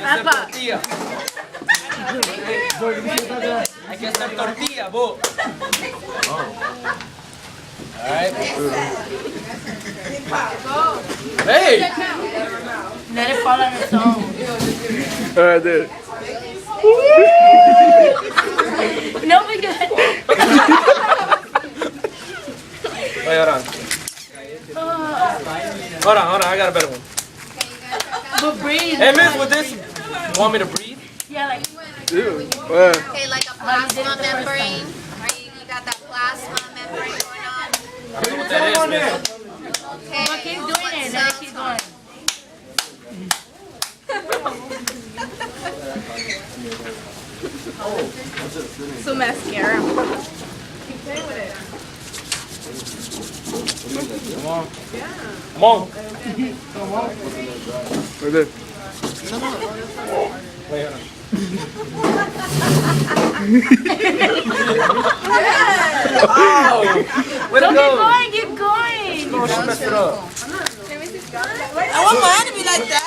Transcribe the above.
Hacer tortilla. Hay que hacer tortilla, bo. Alright. Hey! Let it fall on its own. Alright, there. No, we good. Wait, hold on. Hold on, I got a better one. But breathe. Hey, miss, with this, want me to breathe? Yeah, like. Ew. Wow. Okay, like a plasma membrane. You got that plasma membrane going on. I don't know what that is, miss. Okay. But keep doing it. Let it keep going. So mascara. Come on. Come on. Right there. Wait, hold on. Oh! Way to Keep go! going, keep going. Oh, she messed it up. I want mine to be like that.